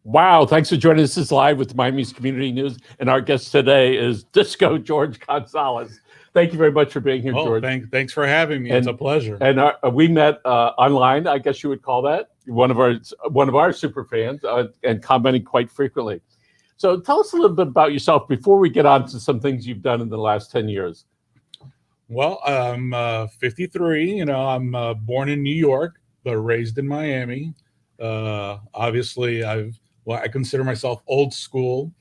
Wow, thanks for joining us. This is live with Miami's Community News, and our guest today is Disco George Gonzalez. Thank you very much for being here, George. Thanks for having me. It's a pleasure. And we met online, I guess you would call that, one of our super fans, and commenting quite frequently. So tell us a little bit about yourself before we get on to some things you've done in the last 10 years. Well, I'm 53. You know, I'm born in New York, but raised in Miami. Obviously, I consider myself old school,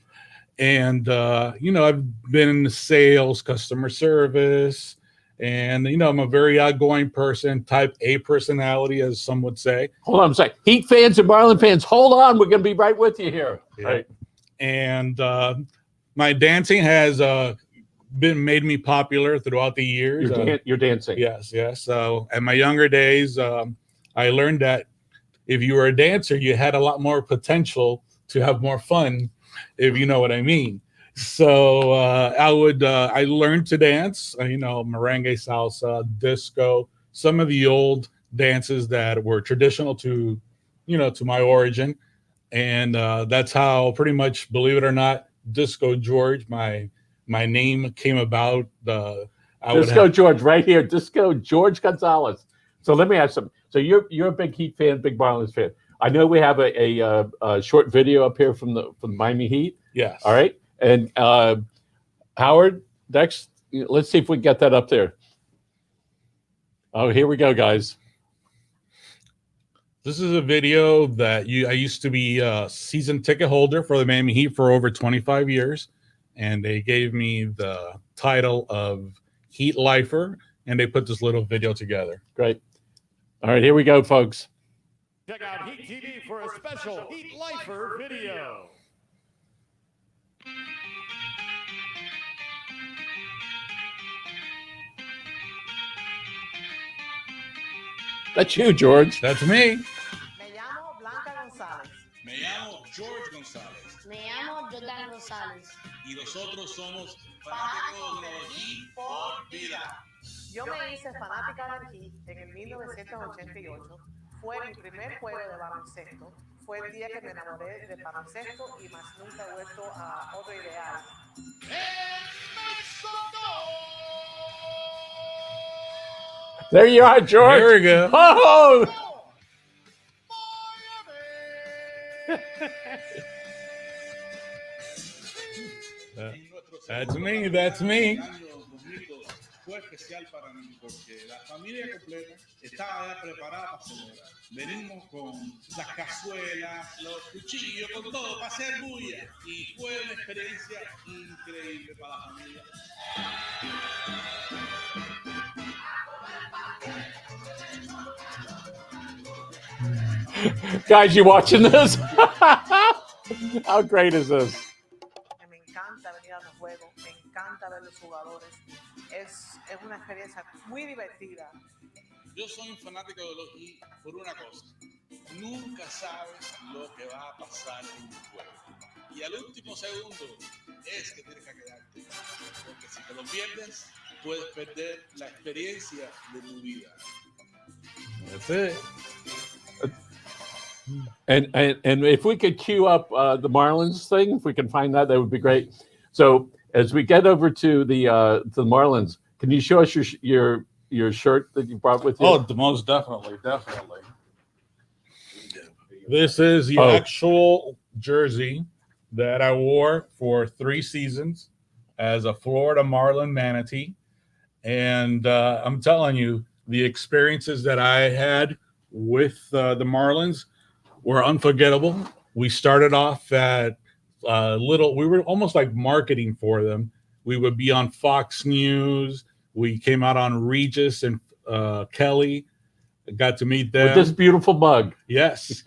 and I've been in sales, customer service, and I'm a very outgoing person, type A personality, as some would say. Hold on a second. Heat fans and Marlin fans, hold on. We're going to be right with you here. Yeah. Right. And my dancing has made me popular throughout the years. You're dancing. Yes. So in my younger days, I learned that if you were a dancer, you had a lot more potential to have more fun, if you know what I mean. So I learned to dance, merengue, salsa, disco, some of the old dances that were traditional to my origin. And that's how, pretty much, believe it or not, Disco George, my name came about. George, right here. Disco George Gonzalez. So let me ask something. So you're a big Heat fan, big Marlins fan. I know we have a short video up here from the Miami Heat. Yes. All right. And Howard, next, let's see if we can get that up there. Oh, here we go, guys. This is a video that I used to be a season ticket holder for the Miami Heat for over 25 years. And they gave me the title of Heat Lifer, and they put this little video together. Great. All right, here we go, folks. Check out Heat TV for a special Heat Lifer video. That's you, George. That's me. Me llamo Blanca González. Me llamo George González. Me llamo Jordan González. Y nosotros somos fanáticos del Heat por vida. Yo me hice fanática del Heat en el 1988. Fue mi primer juego de baloncesto. Fue el día que me enamoré del baloncesto y más nunca he vuelto a otro ideal. There you are, George. There we go. Oh! That's me. That's me. Fue especial para mí porque la familia completa estaba ya preparada para celebrar. Venimos con las cazuelas, los cuchillos, con todo para hacer bulla. Y fue una experiencia increíble para la familia. Guys, you watching this? How great is this? Me encanta venir a los juegos, me encanta ver los jugadores. Es una experiencia muy divertida. Yo soy un fanático de los Heat por una cosa. Nunca sabes lo que va a pasar en un juego. Y al último segundo es que tienes que quedarte. Porque si te lo pierdes, puedes perder la experiencia de tu vida. That's it. And if we could cue up the Marlins thing, if we can find that would be great. So as we get over to the Marlins, can you show us your shirt that you brought with you? Oh, most definitely. This is the actual jersey that I wore for 3 seasons as a Florida Marlin manatee. And I'm telling you, the experiences that I had with the Marlins were unforgettable. We started off at we were almost like marketing for them. We would be on Fox News. We came out on Regis and Kelly. Got to meet them. With this beautiful mug. Yes.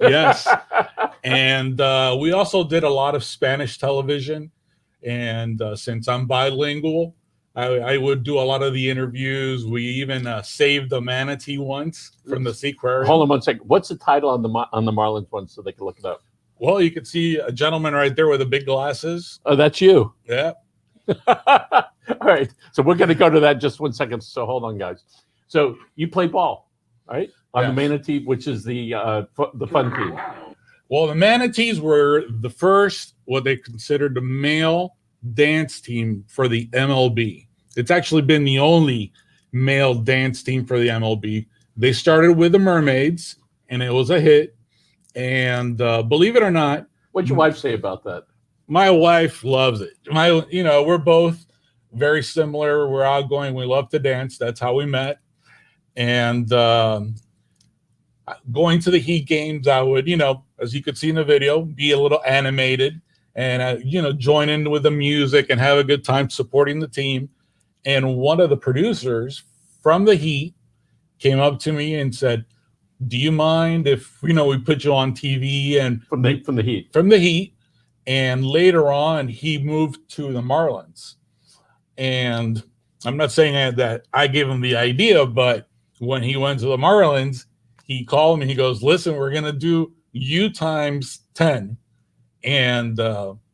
And we also did a lot of Spanish television. And since I'm bilingual, I would do a lot of the interviews. We even saved the manatee once from the seaquarium. Hold on one second. What's the title on the Marlins one so they can look it up? Well, you can see a gentleman right there with the big glasses. Oh, that's you. Yeah. All right. So we're going to go to that just 1 second. So hold on, guys. So you play ball, right? On the Manatee, which is the fun team. Well, the Manatees were the first, what they considered the male dance team for the MLB. It's actually been the only male dance team for the MLB. They started with the Mermaids, and it was a hit. And believe it or not, What'd your wife say about that? my wife loves it. We're both very similar. We're outgoing. We love to dance. That's how we met. And going to the Heat games, I would, as you could see in the video, be a little animated and, join in with the music and have a good time supporting the team. And one of the producers from the Heat came up to me and said, do you mind if, we put you on TV? And From the Heat. From the Heat. And later on, he moved to the Marlins. And I'm not saying that I gave him the idea, but when he went to the Marlins, he called me. He goes, listen, we're going to do you times 10. And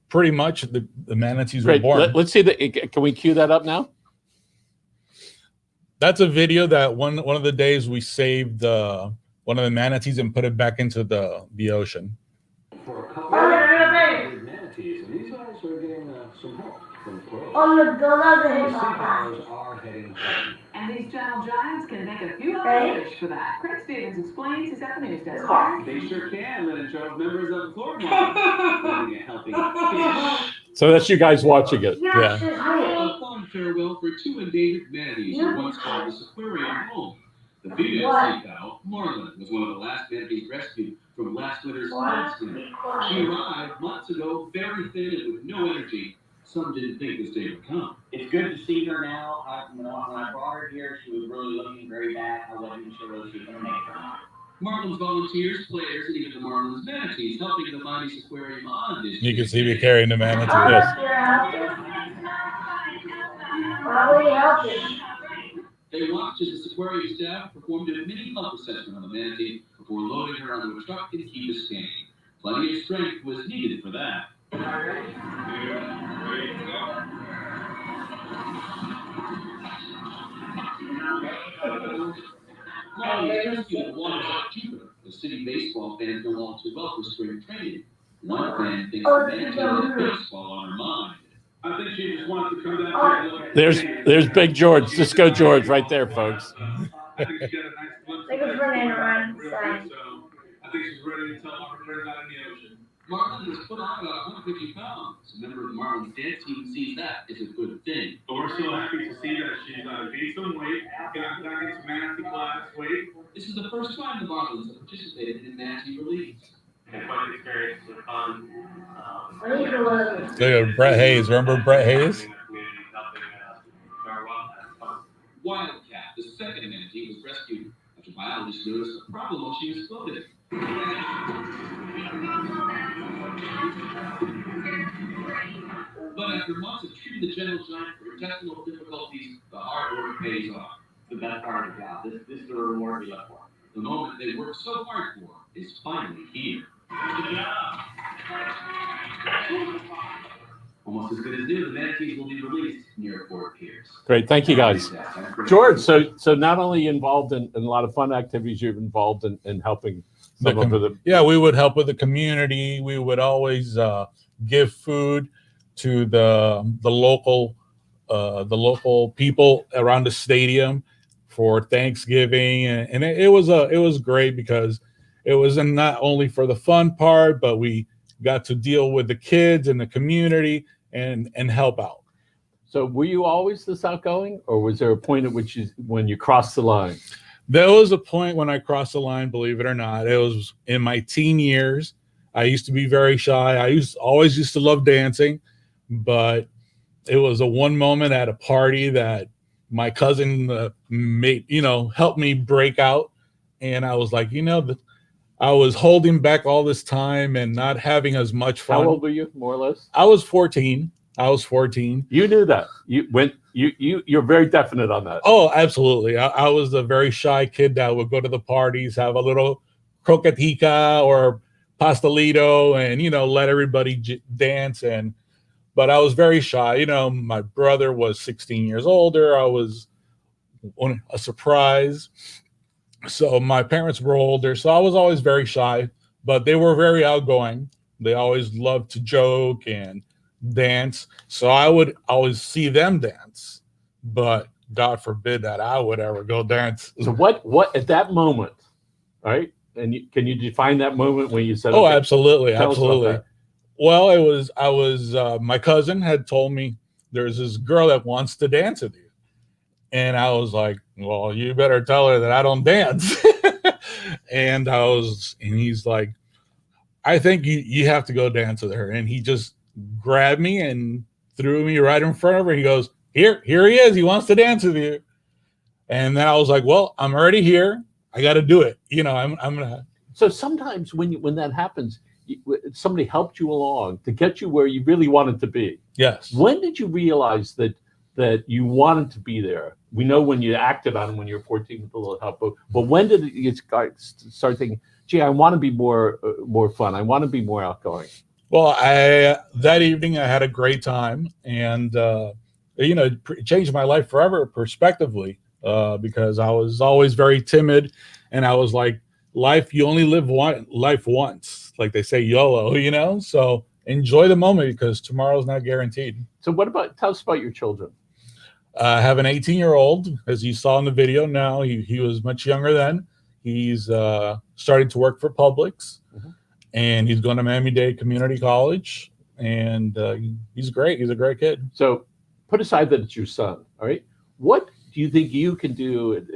pretty much the Manatees were born. Let's see can we cue that up now? That's a video that one of the days we saved one of the manatees and put it back into the ocean. For a couple of manatees, and these guys are getting some help from pros. The seagulls are heading home. And these gentle giants can make a few fish for that. Craig Stevens explains he's at the news desk. They sure can, Lynn and Charles, members of the Florida Marlins, getting a helping fish. So that's you guys watching it. Yeah. A fond farewell for two endangered manatees who once called this aquarium home. The female sea cow, Marlin, was one of the last manatees rescued from last winter's flood scare. She arrived months ago, very thin and with no energy. Some didn't think this day would come. It's good to see her now. When I brought her here, she was really looking very bad. I wasn't even sure whether she was going to make it or not. Marlins volunteers, players, and even the Marlins manatees helping the Miami's aquarium on this. You can see me carrying the manatee. Yes. They watched as the aquarium staff performed a mini health assessment on the manatee before loading her onto a truck in Key Biscayne. Plenty of strength was needed for that. Marlins rescued at Waters Up Jupiter. The city baseball fans don't all too well for spring training. One fan thinks the manatee had baseball on her mind. I think she just wants to come down here and look. There's Big George. Disco George right there, folks. I think she got a nice glimpse. They was running around So inside. I think she's ready to tell her friends out in the ocean. Marlin was put on about 150 pounds. A member of the Marlins dance team sees that as a good thing. So we're so happy to see that she's gained some weight, got back into manatee class weight. This is the first time the Marlins have participated in manatee release. And fun experience with fun. Look at Brett Hayes. Remember Brett Hayes? Wildcat, the second manatee, was rescued after biologists noticed a problem while she was floating. But after months of treating the gentle giant for intestinal difficulties, the hard work pays off. The best part of the job. This is the reward we look for. The moment they worked so hard for is finally here. Almost as good as new, the manatees will be released near Fort Pierce. Great. Thank you, guys. George, so not only involved in a lot of fun activities, you're involved in helping some of the. Yeah, we would help with the community. We would always give food to the local people around the stadium for Thanksgiving, and it was great because it was not only for the fun part, but we got to deal with the kids and the community and help out. So were you always this outgoing, or was there a point at which when you crossed the line? There was a point when I crossed the line, believe it or not. It was in my teen years. I used to be very shy. I always used to love dancing, but it was a one moment at a party that my cousin helped me break out. And I was like, I was holding back all this time and not having as much fun. How old were you, more or less? I was 14. You knew that. You're very definite on that. Oh, absolutely. I was a very shy kid that would go to the parties, have a little croquetica or pastelito, and let everybody dance. But I was very shy. My brother was 16 years older. I was on a surprise. So my parents were older, so I was always very shy. but they were very outgoing. They always loved to joke and dance. So I would always see them dance, but God forbid that I would ever go dance. So what at that moment, right? And can you define that moment when you said, Oh, okay, absolutely. tell us about Absolutely. that. Well, I was my cousin had told me there's this girl that wants to dance with you. And I was like, well, you better tell her that I don't dance. and he's like, I think you have to go dance with her. And he just grabbed me and threw me right in front of her. He goes, here he is. He wants to dance with you. And then I was like, well, I'm already here. I got to do it. I'm gonna. So sometimes when that happens, somebody helped you along to get you where you really wanted to be. Yes. When did you realize that you wanted to be there? We know when you acted on it when you were 14 with a little help, but when did you start thinking, gee, I want to be more fun. I want to be more outgoing. Well, that evening I had a great time, and it changed my life forever, prospectively, because I was always very timid, and I was like, life, you only live life once, like they say, YOLO, So enjoy the moment because tomorrow's not guaranteed. So tell us about your children. I have an 18-year-old, as you saw in the video. Now he was much younger then. He's starting to work for Publix, and he's going to Miami-Dade Community College, and he's great. He's a great kid. So put aside that it's your son, all right? What do you think you can do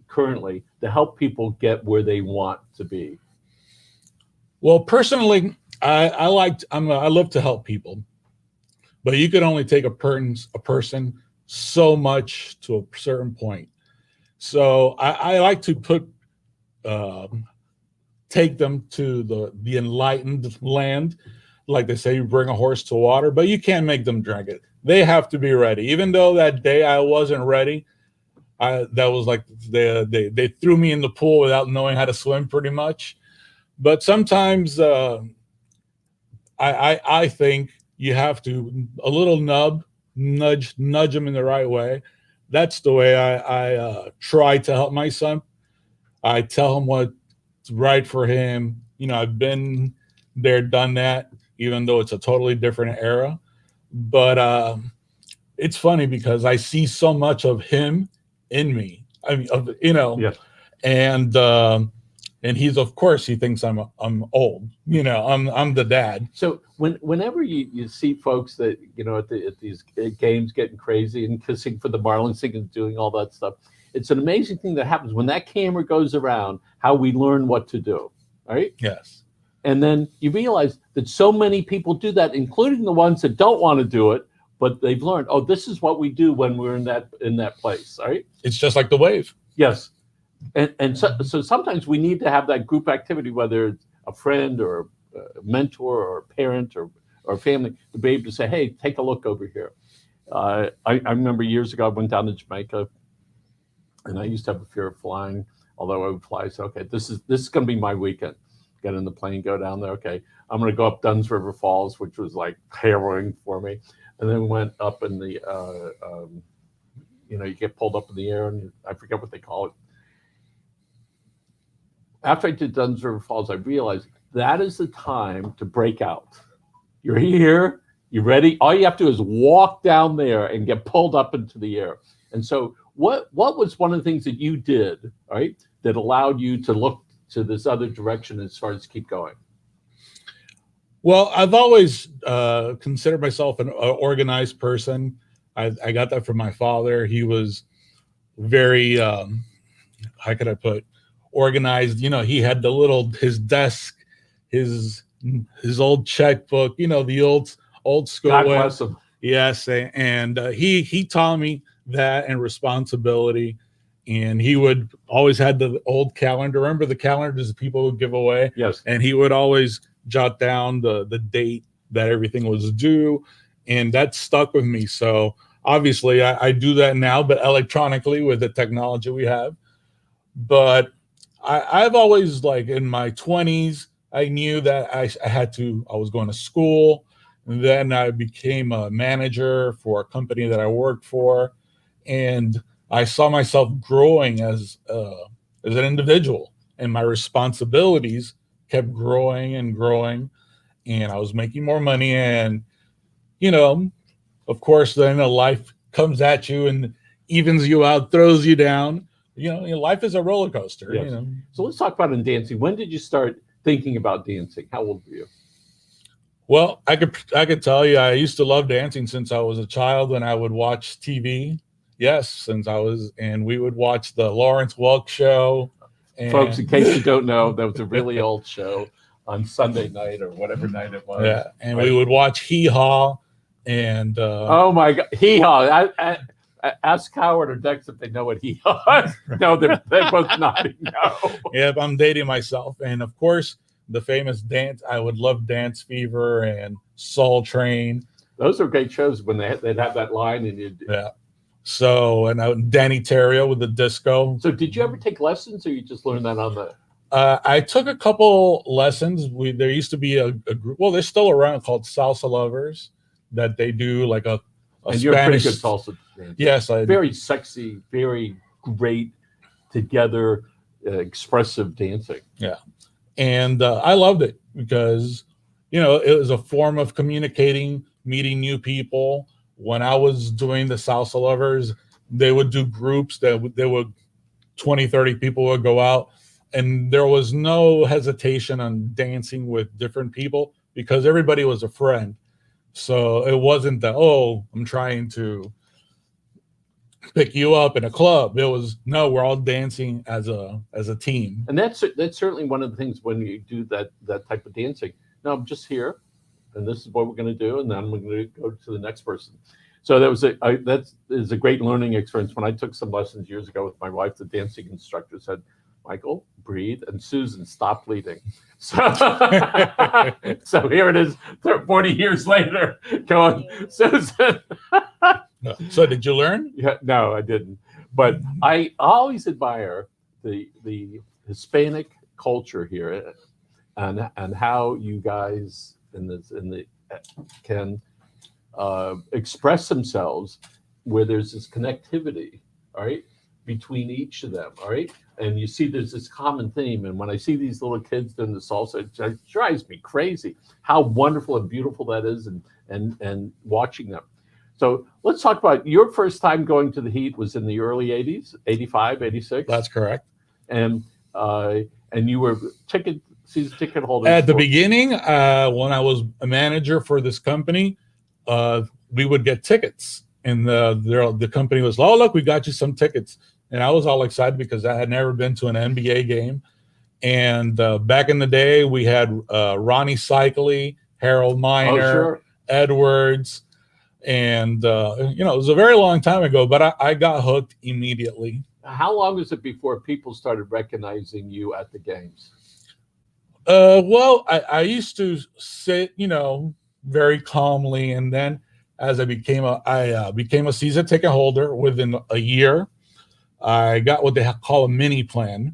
currently to help people get where they want to be? Well, personally, I love to help people, but you can only take a person so much to a certain point. So I like to take them to the enlightened land. Like they say, you bring a horse to water, but you can't make them drink it. They have to be ready. Even though that day I wasn't ready, that was like they threw me in the pool without knowing how to swim, pretty much. But sometimes I think you have to a little nudge them in the right way. That's the way I try to help my son. I tell him what's right for him. I've been there, done that, even though it's a totally different era. But it's funny because I see so much of him in me. I mean, Yeah. And he's, of course, he thinks I'm old. I'm the dad. So whenever you see folks that at these games getting crazy and kissing for the Marlins and doing all that stuff, it's an amazing thing that happens when that camera goes around. How we learn what to do, right? Yes. And then you realize that so many people do that, including the ones that don't want to do it, but they've learned. Oh, this is what we do when we're in that place, right? It's just like the wave. Yes. And so sometimes we need to have that group activity, whether it's a friend or a mentor or a parent or family, to be able to say, hey, take a look over here. I remember years ago, I went down to Jamaica, and I used to have a fear of flying, although I would fly. So, okay, this is going to be my weekend. Get in the plane, go down there. Okay, I'm going to go up Dunn's River Falls, which was like harrowing for me. And then went up in the, you get pulled up in the air, and I forget what they call it. After I did Dunn's River Falls, I realized that is the time to break out. You're here, you're ready. All you have to do is walk down there and get pulled up into the air. And so what was one of the things that you did, right, that allowed you to look to this other direction as far as keep going? Well, I've always considered myself an organized person. I got that from my father. He was very, how could I put, organized. He had his desk, his old checkbook, the old school God way. bless him. Yes, and he taught me that and responsibility. And he would always had the old calendar. Remember the calendars that people would give away? Yes. And he would always jot down the date that everything was due, and that stuck with me. So obviously I do that now, but electronically with the technology we have. But I've always, like, in my 20s, I knew that I was going to school. And then I became a manager for a company that I worked for. And I saw myself growing as an individual, and my responsibilities kept growing and growing, and I was making more money. And, you know, of course, then life comes at you and evens you out, throws you down. You know, life is a roller coaster. Yes. You know. So let's talk about in dancing. When did you start thinking about dancing? How old were you? Well, I could tell you I used to love dancing since I was a child when I would watch TV. Yes, since I was, and we would watch the Lawrence Welk show. And Folks, in case you don't know, that was a really old show on Sunday night or whatever night it was. Yeah, and right? we would watch Hee Haw, and oh my God, Hee Haw! Ask Howard or Dex if they know what Hee Haw is. No, they're both nodding no. Yeah, I'm dating myself, and of course the famous dance. I would love Dance Fever and Soul Train. Those are great shows when they'd have that line and you'd. Yeah. So, and Danny Terrio with the disco. So did you ever take lessons or you just learned that on the? I took a couple lessons. There used to be a group, well, they're still around, called Salsa Lovers, that they do like a and Spanish. You're a pretty good salsa dancer. Yes. Very sexy, very great, together, expressive dancing. Yeah. And I loved it because, you know, it was a form of communicating, meeting new people. When I was doing the Salsa Lovers, they would do groups that there would 20, 30 people would go out, and there was no hesitation on dancing with different people because everybody was a friend. So it wasn't that, oh, I'm trying to pick you up in a club. It was, no, we're all dancing as a team. And that's certainly one of the things when you do that type of dancing. No, I'm just here, and this is what we're going to do, and then we're going to go to the next person. So that is a great learning experience. When I took some lessons years ago with my wife, the dancing instructor said, "Michael, breathe, and Susan, stop bleeding." So, so here it is, 40 years later, going, Susan. So did you learn? Yeah, no, I didn't. But I always admire the Hispanic culture here, and how you guys can express themselves, where there's this connectivity, all right, between each of them, all right, and you see there's this common theme. And when I see these little kids doing the salsa, it drives me crazy how wonderful and beautiful that is, and watching them. So let's talk about your first time going to the Heat was in the early 80s, 85, 86. That's correct. And you were season ticket holder. At the beginning, when I was a manager for this company, we would get tickets, and the company was, "Oh, look, we got you some tickets." And I was all excited because I had never been to an NBA game. And back in the day, we had Ronnie Cycli, Harold Miner, Edwards, and you know, it was a very long time ago, but I got hooked immediately. How long was it before people started recognizing you at the games? Well, I used to sit, you know, very calmly, and then as I became a season ticket holder within a year, I got what they call a mini plan,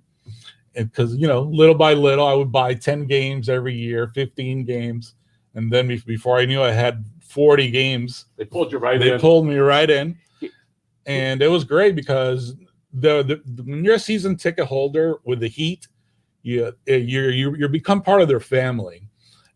because, you know, little by little, I would buy 10 games every year, 15 games, and then before I knew I had 40 games. They pulled you right in. They pulled me right in, and it was great because when you're a season ticket holder with the Heat, you become part of their family,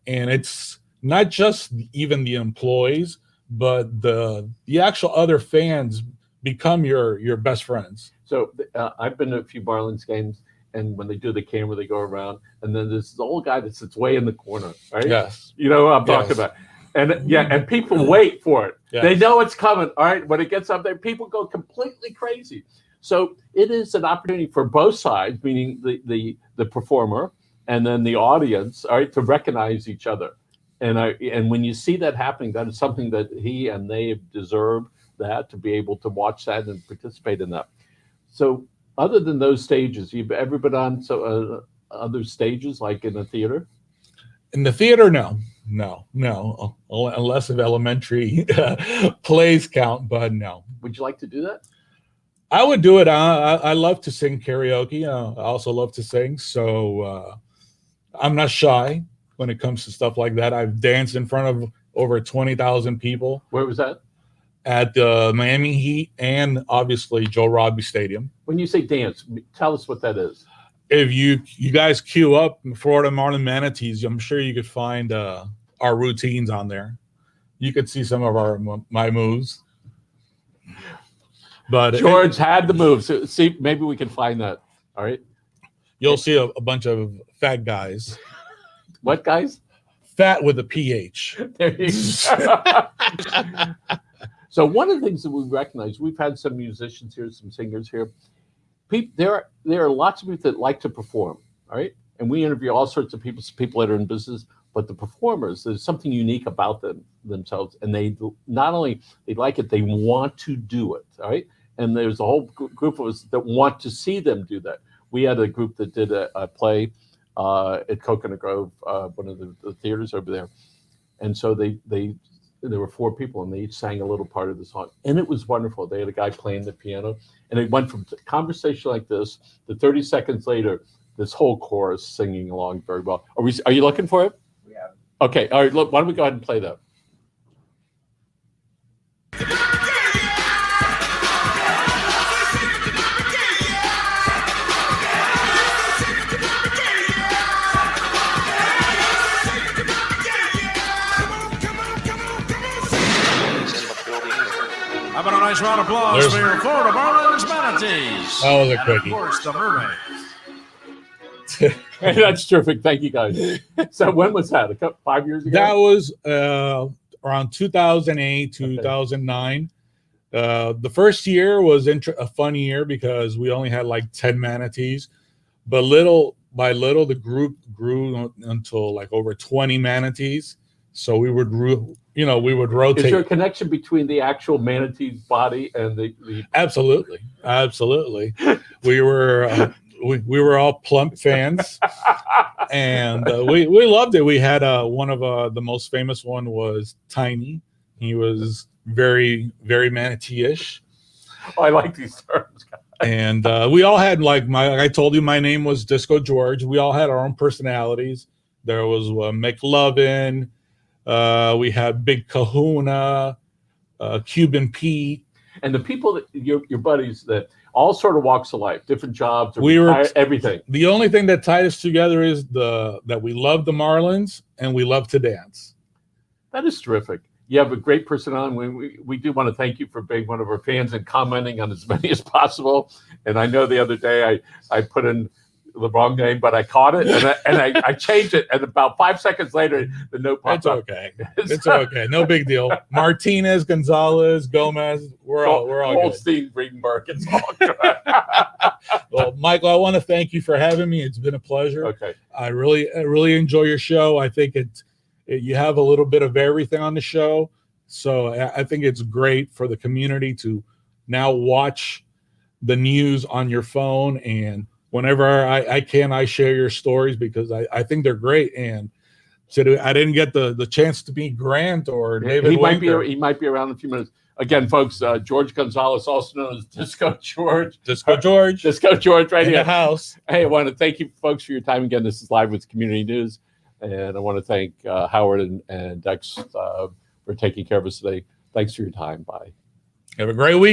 and it's not just even the employees, but the actual other fans become your best friends. So I've been to a few Marlins games, and when they do the camera, they go around, and then there's the old guy that sits way in the corner, right? Yes. You know what I'm talking about. And yeah, and people wait for it. Yes. They know it's coming. All right. When it gets up there, people go completely crazy. So it is an opportunity for both sides, meaning the performer and then the audience, all right, to recognize each other. And when you see that happening, that is something that he and they deserve, that to be able to watch that and participate in that. So other than those stages, you've ever been on other stages, like in a theater? In the theater, no, unless of elementary plays count, but no. Would you like to do that? I would do it. I love to sing karaoke. I also love to sing, so I'm not shy when it comes to stuff like that. I've danced in front of over 20,000 people. Where was that? At the Miami Heat and obviously Joe Robbie Stadium. When you say dance, tell us what that is. if you guys queue up Florida Marlin Manatees, I'm sure you could find our routines on there. You could see some of my moves. But George had the moves. So, see, maybe we can find that. All right. You'll see a bunch of fat guys. What guys? Fat with a PH. There you go. So one of the things that we recognize, we've had some musicians here, some singers here. There are lots of people that like to perform, all right? And we interview all sorts of people that are in business, but the performers, there's something unique about themselves, and they not only they like it, they want to do it, all right? And there's a whole group of us that want to see them do that. We had a group that did a play at Coconut Grove, one of the theaters over there, and so there were 4 people, and they each sang a little part of the song, and it was wonderful. They had a guy playing the piano, and it went from conversation like this to 30 seconds later, this whole chorus singing along very well. Are you looking for it? Yeah. Okay. All right. Look, why don't we go ahead and play that? How about a nice round of applause for your Florida Marlins Manatees? That was a And quickie. of course, the Mermaids. That's terrific. Thank you, guys. So when was that? 5 years ago? That was around 2008, 2009. The first year was a fun year because we only had like 10 manatees, but little by little the group grew until like over 20 manatees. So we would rotate. Is there a connection between the actual manatee's body and the Absolutely. We were all plump fans, and we loved it. We had one of the most famous one was Tiny. He was very, very manatee-ish. Oh, I like these terms. And we all had I told you my name was Disco George. We all had our own personalities. There was McLovin. We had Big Kahuna, Cuban Pete. And the people that your buddies that all sort of walks of life, different jobs, everything. The only thing that tied us together is that we love the Marlins and we love to dance. That is terrific. You have a great personality. We do want to thank you for being one of our fans and commenting on as many as possible. And I know the other day I put in the wrong name, but I caught it and I changed it. And about 5 seconds later, the note popped up. It's okay. No big deal. Martinez, Gonzalez, Gomez, we're all good. Goldstein, Greenberg, it's all good. Well, Michael, I want to thank you for having me. It's been a pleasure. Okay. I really enjoy your show. I think you have a little bit of everything on the show. So I think it's great for the community to now watch the news on your phone, and whenever I share your stories because I think they're great. And so I didn't get the chance to meet Grant or David. He might be around in a few minutes. Again, folks, George Gonzalez, also known as Disco George. Disco George right in here. The house. Hey, I want to thank you folks for your time again. This is Live with Community News. And I want to thank Howard and Dex for taking care of us today. Thanks for your time. Bye. Have a great weekend.